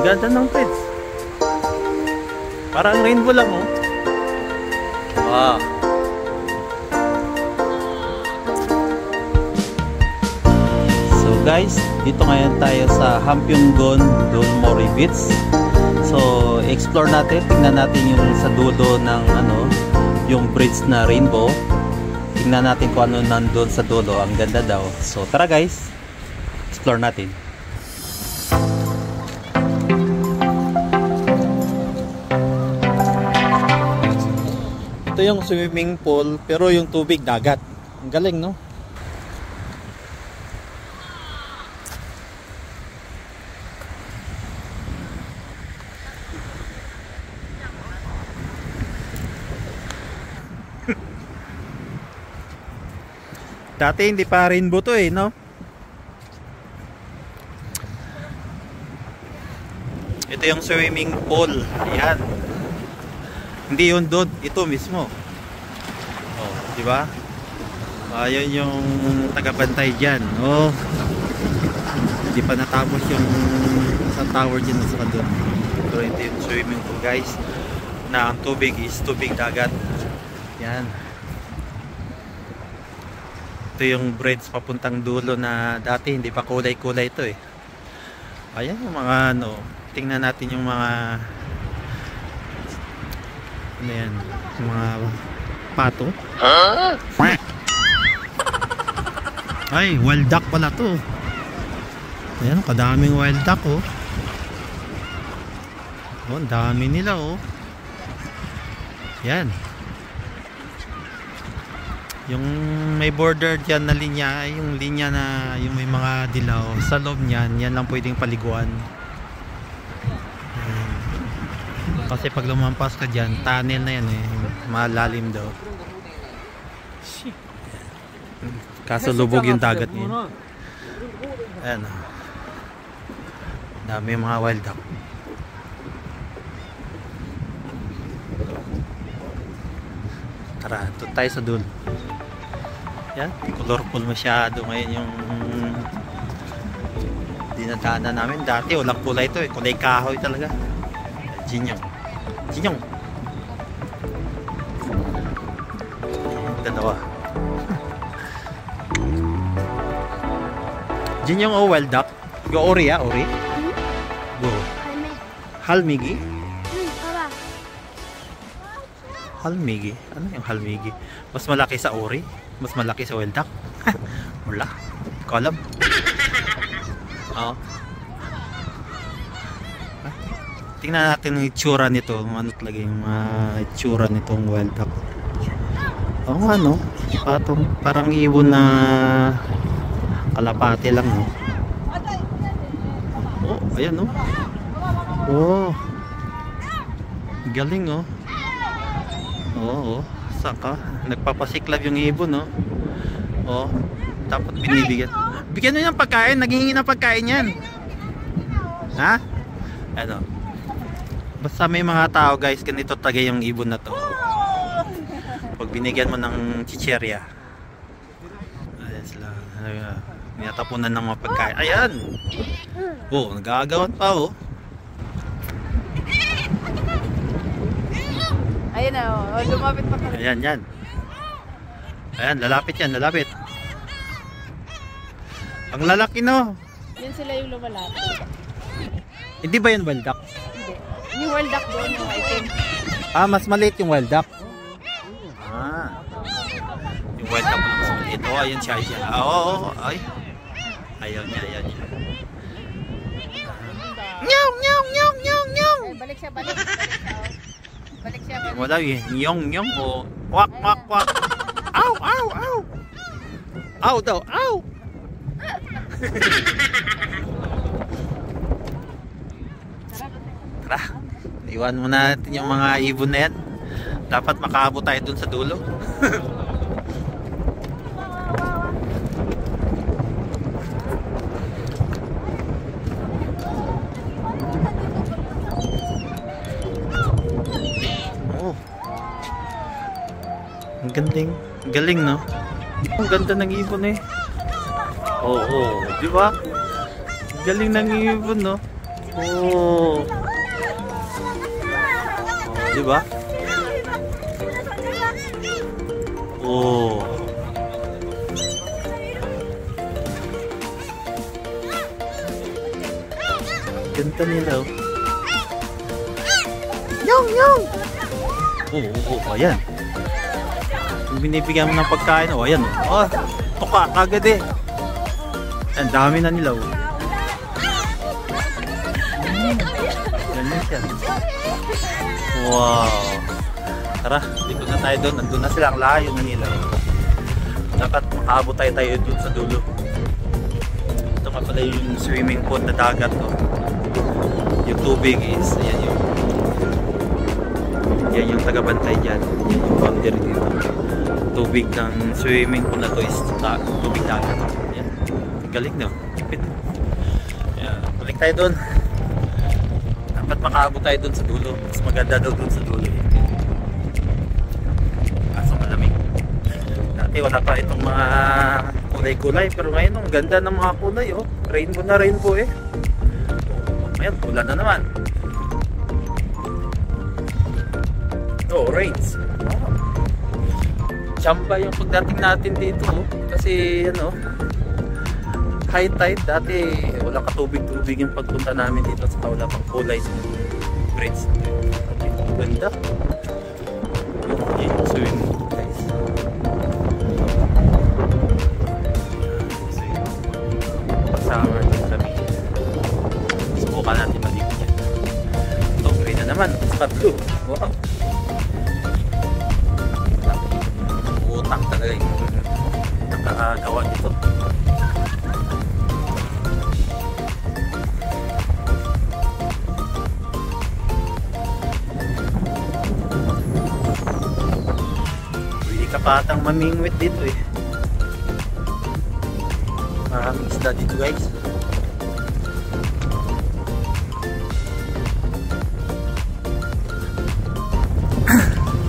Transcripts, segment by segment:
ganda ng bridge. Parang rainbow lang, oh. Wow. So guys, dito ngayon tayo sa Hampyonggon Dolmori Beach. So explore natin, tingnan natin yung sa dulo ng yung bridge na rainbow. Tingnan natin kung ano nandun sa dulo. Ang ganda daw. So tara guys, explore natin. Ito yung swimming pool, pero yung tubig dagat. Ang galing, no? Dati hindi pa rainbow to eh, no? Ito yung swimming pool. Ayan. Hindi yun doon, ito mismo. Oh, di ba? Ayun yung tagabantay diyan. Oh. Hindi pa natapos yung sa tower diyan sa doon. Pero ito yung swimming pool, guys. Na ang tubig is tubig dagat. Yan. Ito yung bridge papuntang dulo na dati hindi pa kulay-kulay ito eh. Ayan yung mga tingnan natin yung mga yan, yung mga pato. Huh? Ay, wild duck pala to. Ayan, kadaming wild duck oh. Oh, ang dami nila oh. Yan. Yung may border dyan na linya, yung linya na yung may mga dilaw sa loob niyan, yan lang pwedeng paliguan. Kasi pag lumampas ka dyan, tunnel na yan eh, malalim daw. Kaso lubog yung dagat niya. Ayan, dami mga wild duck. Tara, ito tayo sa dulo. Yan, colorful masyado ngayon yung dinadaanan namin. Dati walang kulay ito eh, kulay kahoy talaga. Jinyong Jinyong dalawa. Jinyong o wild duck. Go ori ya, ori. Go halmigi. Halmigi, ano yung halmigi? Mas malaki sa ori? Mas malaki sa wild duck? Wala, ko alam. Oh. Tingnan natin yung itsura nito. Ano talaga yung itsura nitong wild duck. Oo nga no, parang ibon na kalapate lang no. Oh, ayan no. Oh, galing no. Oo, saka nagpapasiklab yung ibon no. Oh, dapat binibigyan. Bigyan mo ng pagkain, naghihingi ng pagkain yan. Ha? Ano? Basta may mga tao guys, ganito tagay yung ibon na to. Pag binigyan mo ng chicherya. Ayan sila. Niyatapunan ng mga pagkain. Ayan! Oh, nagagawan pa oh. Ayan na oh, lumapit pa kami. Ayan, yan. Ayan, lalapit yan, lalapit. Ang lalaki no. Yan sila yung lumalapit. Hindi ba yan wild duck? Hindi. Yung wild duck doon, yung item. Ah, mas maliit yung wild duck. Ah. Yung wild duck mas maliit. Oh, ayun siya. Oo, ay. Ayun niya, ayun niya. Nyong, nyong, nyong, nyong, nyong. Balik siya, balik. Balik siya, balik. Wala eh. Nyong, nyong. O, wak, wak, wak. Ow, ow, ow. Ow daw, ow. Tara, iwan muna natin yung mga ibon na yan. Dapat makaabot tayo dun sa dulo. Oh, ang galing no. Ang ganda ng ibon eh. Oo, di ba? Galing ng ibon no. Oh. Di ba? Oh. Ganda nila oh. Yung! Oo, ayan. Kung binibigyan mo ng pagkain, oh, ayan oh. Oh, tuka, kagad eh. Ang dami na nila oh. Ganyan siya. Wow. Tara, dito na tayo doon. Nandun na sila, ang layo na nila. Dapat makaabot tayo doon sa dulo. Ito nga pala yung swimming pool na dagat to. Yung tubig is, yan yung tagabantay dyan. Yan yung boundary dito. Tubig ng swimming pool na to is tubig dagat. Yan. Galing no? Kapit. Yan. Balik tayo doon. Dapat makaabot tayo doon sa dulo. Mas maganda daw doon sa dulo. Kaso malamig. Dati wala pa itong mga kulay-kulay. Pero ngayon ang ganda ng mga kulay. Oh. Rainbow na rainbow eh. Ayan, ulan na naman. Oh, rains. Oh. Chamba yung pagdating natin dito. Oh. Kasi ano, high tide. Dati walang katubig-tubig yung pagpunta namin dito sa wala pang kulay sa bridge. Okay, ganda. Yung swimming pool guys. Kasama din kami. Subukan natin maligo yan. Ito green na naman. Saka blue. Wow. Utak talaga yung nakagawa dito. Pwede ka patang mamingwit dito eh. Maraming isda dito guys.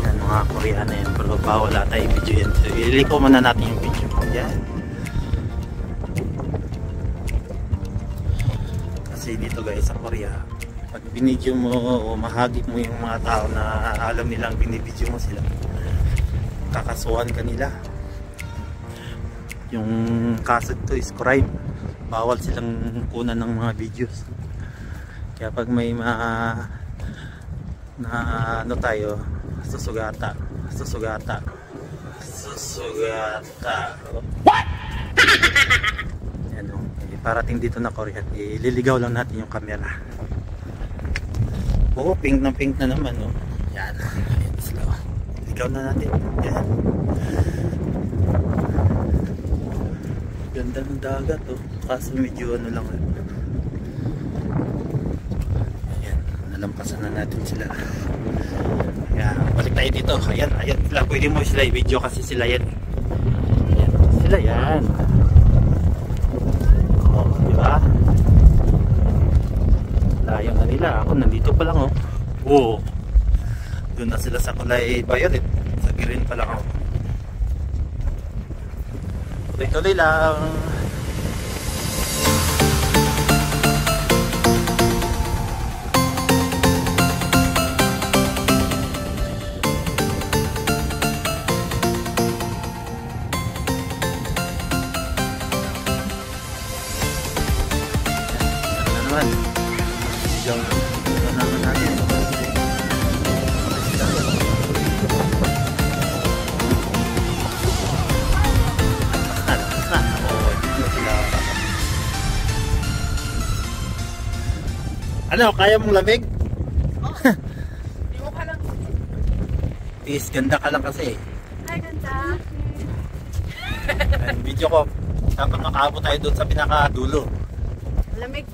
Yan mga Koreano yan, pero bawal ata i-video yan. So iliko muna natin yung video. Yan. Kasi dito guys sa Korea, pag binidyo mo o mahagip mo yung mga tao na alam nilang binibidyo mo sila, kakasuhan ka nila. Yung kaso to is crime. Bawal silang kunan ng mga videos. Kaya pag may na ano tayo, susugata. What? Yan o. Parating dito na Korea. Ililigaw lang natin yung camera. Oo, pink na naman o. Yan. Ayan sila o. Iligaw na natin. Yan. Ganda ng dagat oh. Kaso medyo ano lang. Ayan, nalampasan na natin sila. Ayan, balik tayo dito. Ayan sila. Pwede mo sila i-video kasi sila yan. Ayan, sila yan. Oh, diba? Layo na nila. Ako nandito pa lang oh. Oh. Doon na sila sa kulay violet. Sa green pa lang oh. Tuloy lang. Ano naman? Diyan naman natin. Ano, kaya mong lamig? Oh. Hindi ka lang. Is, ganda ka lang kasi. Ay, ganda. Video ko, dapat makaabot tayo doon sa pinakadulo. Lamig.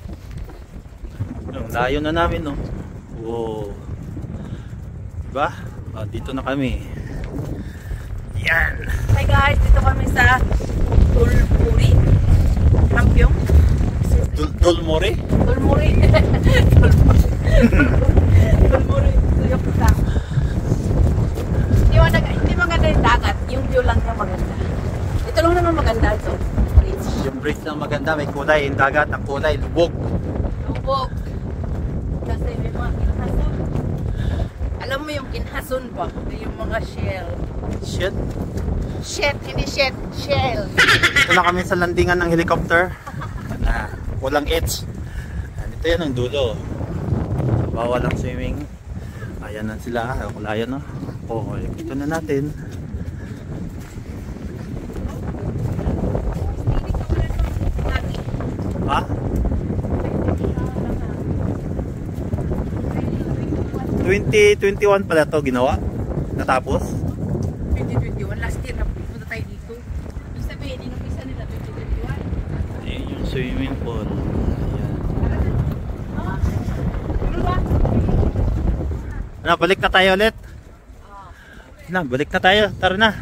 Yung layo na namin, no? Wow. Diba? Oh, dito na kami. Yan. Hi guys, dito kami sa Tulpuri. Kampyong. Dolmore? Tulmuri. Tulmuri. Tuyok lang. Hindi maganda yung dagat. Yung view lang yung maganda. Ito lang naman maganda ito. Yung bridge lang maganda. May kulay. Yung dagat, ang kulay. Lubog. Lubog. kasi may mga kinhason. Alam mo yung kinhason ba? Yung mga shell. Shit. Shit, hindi shit. Shell. Ito na kami sa landingan ng helicopter. Walang edge. Ito yan ang dulo. Bawal ang swimming. Ayan na sila. Kulayan no. Ito na natin. Ha? 2021 pala to ginawa? Natapos? 2021, last year na pumunta tayo dito. Yung sabihin, inumpisa nila 2021. Ayan yung swimming pool. Ayan. Balik na tayo ulit. Balik na tayo. Tara na.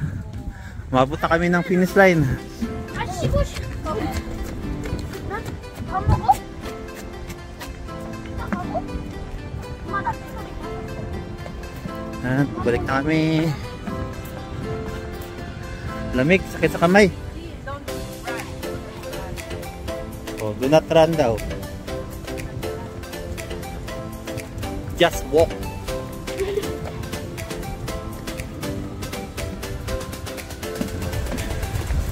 Mabot na kami ng finish line. Balik na kami. Lamig, sakit sa kamay. Do not run daw. Just walk.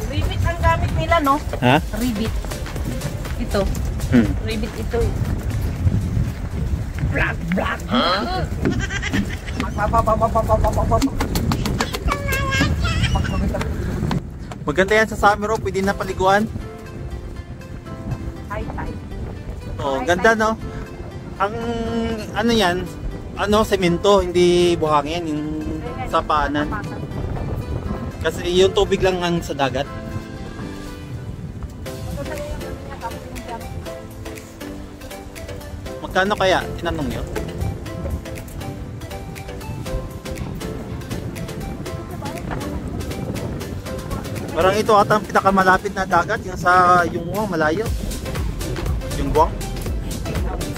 Ribbit ang gamit nila, no? Ha? Ribbit. Ito. Ribbit ito. Black, black. Huh? Maganda yan sa summer, pwede na paliguan. Ganda no. Ang ano yan, semento, hindi buhangin yung sa paanan. Kasi yung tubig lang ang sa dagat. Magkano kaya? Tinanong nyo? Parang ito ata ang pinakamalapit na dagat, yung sa Yunguang, malayo. Yunguang?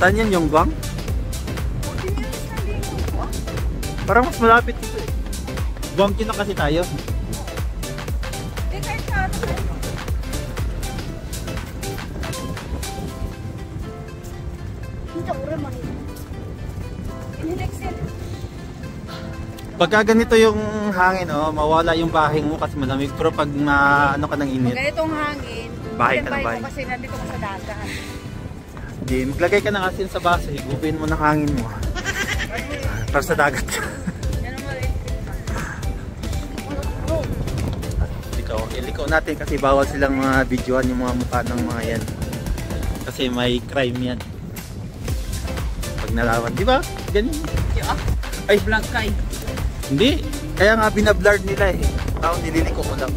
Saan yan, Yunguang? Parang mas malapit ito eh. Guangqi na kasi tayo. Pagka ganito yung hangin, mawala yung bahing mo kasi malamig. Pero pag ano ka ng init, ganitong hangin, bahay ka na bahay. kasi nandito ka sa dagat. Hindi, maglagay ka ng asin sa baso, higupin mo ng hangin mo. Para sa dagat. Iliko natin kasi bawal silang mga videoan yung mga mukha ng mga yan. Kasi may crime yan. Pag nalaman, di ba? Ganyan. Ay, black guy. Hindi, kaya nga binablurred nila eh. Tao nililiko ko lang.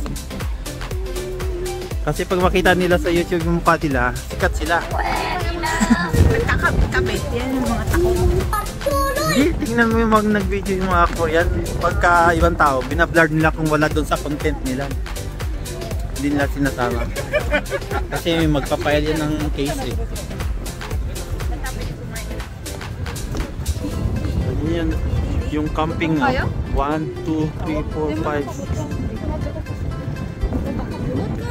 Kasi pag makita nila sa YouTube yung mukha nila, sikat sila. Nagkakabit yan yung mga tao. Hindi, tingnan mo yung mga nag-video yung mga Korean. Pagka ibang tao, binablurred nila kung wala doon sa content nila. Hindi nila sinasama. Kasi magpapile yan ng case eh. Ano yan? Yung camping no? 1, 2, 3, 4, 5,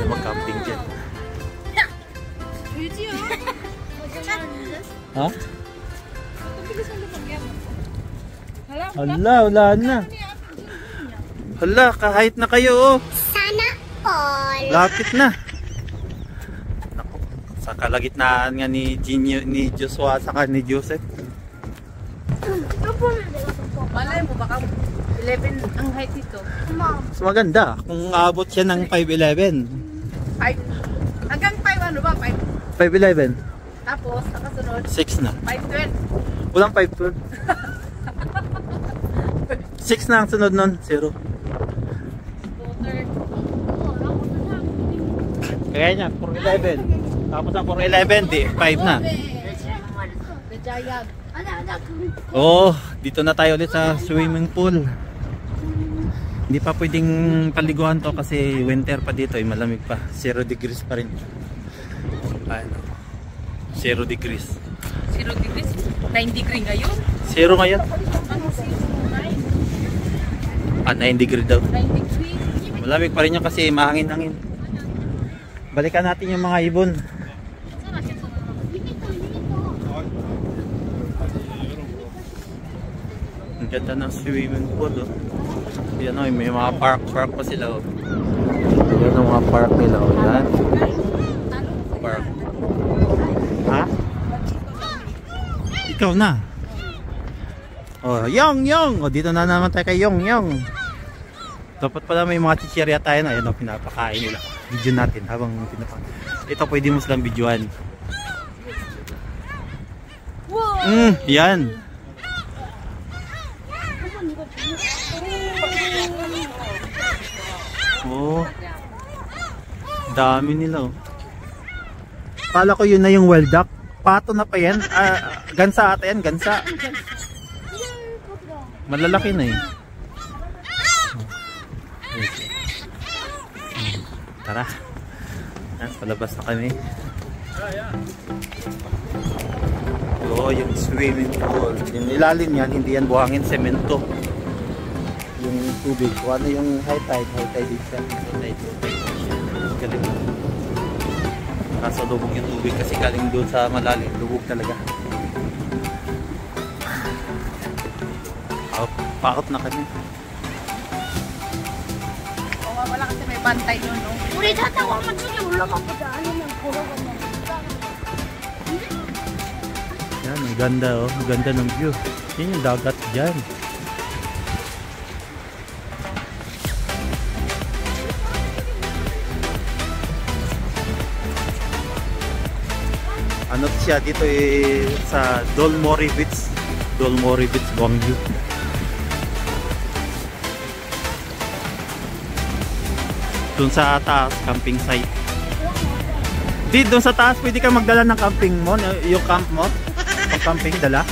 6. Mag-camping dyan. Ha? Hala, wala na. Hala, kahit na kayo Sana all. Lapit na. Naku, sa kalagitnaan nga ni Joshua saka ni Joseph. Malay mo, baka 11 ang height dito. Mas maganda kung aabot siya ng 5'11". 5. Hanggang 5 ano ba? 5'11". Tapos, nakasunod. 6 na. 5'12". Walang 5'12". 6 na ang sunod nun. 0. Kaya niya, 4'11". Tapos ang 4'11", di 5 na. The giant. Oh, dito na tayo ulit sa swimming pool. Hindi pa pwedeng paliguan to kasi winter pa dito, malamig pa. 0 degrees pa rin. Ano? 0 degrees. 0 degrees? 9 degree ngayon? 0 ngayon? Ano 0? 9? 9 degree daw. 9 degree? Malamig pa rin yun kasi mahangin-hangin. Balikan natin yung mga ibon. Ganda ng swimming pool, oh. Yan, oh, may mga park pa sila, oh. Yan ang mga park nila, oh. Yan. Park. Ha? Ikaw na. Oh, Yong! Oh, dito na naman tayo kay Yong. Dapat pala may mga chichirya tayo na. Yan, oh, pinapakain nila. Video natin habang pinapakain. Ito pwede mo silang videoan. Yan. Oh. Dami nila, oh. Kala ko yun na yung wild duck. Pato na pa yan. Gansa ata yan, gansa. Malalaki na eh. Tara. Palabas na kami. Oh, yung swimming pool. Yung ilalim yan, hindi yan buhangin, semento. Yung tubig. Kung ano yung high tide din siya. Galing. Kaso lubog yung tubig kasi galing doon sa malalim. Lubog talaga. Pakot na kami. Wala kasi may bantay doon, no? 우리 차 타고 한번 저기 올라가 보자. 아니면 걸어가면. Yan, ang ganda, oh. Ang ganda ng view. Yan yung dagat dyan. Ano siya dito eh, sa Dolmori Beach, Gwangju. Doon sa taas, camping site. Di, doon sa taas pwede kang magdala ng camping mo, yung camp mo. Ang camping dala.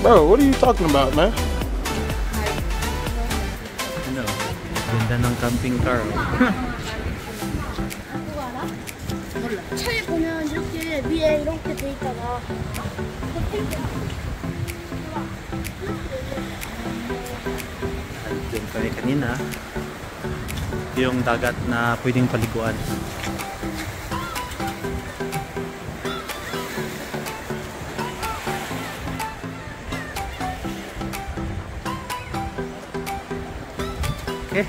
Bro, what are you talking about, man? Ano? Ganda ng camping car. 차에 보면 이렇게 위에 이렇게 돼 있다가 Diyan kami kanina. Yung dagat na pwedeng paliguan. Okay.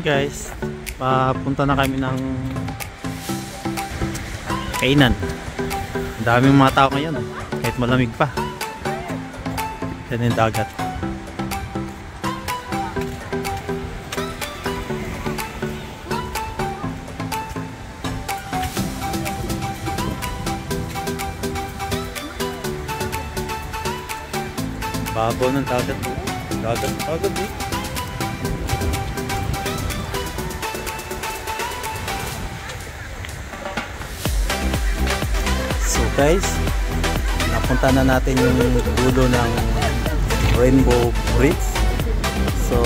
Guys, papunta na kami ng kainan. Ang daming mga tao ngayon, kahit malamig pa. Yan yung dagat. Babaw ng dagat. Dagat eh. Guys, napunta na natin yung dulo ng Rainbow Bridge. So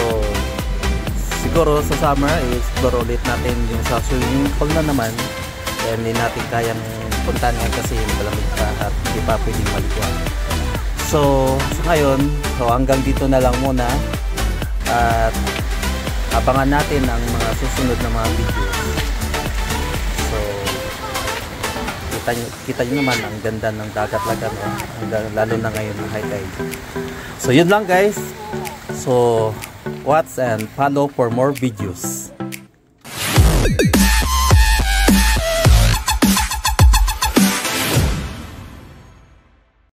siguro sa summer explore ulit natin yung sa swimming pool na naman. Kaya hindi natin kayang puntahan ngayon kasi malamig pa at hindi pa pwedeng maliguan. So ngayon, hanggang dito na lang muna at abangan natin ang mga susunod na mga videos. So kita nyo naman ang ganda ng dagat-lagat, lalo na ngayon ng high tide. So yun lang guys. So watch and follow for more videos.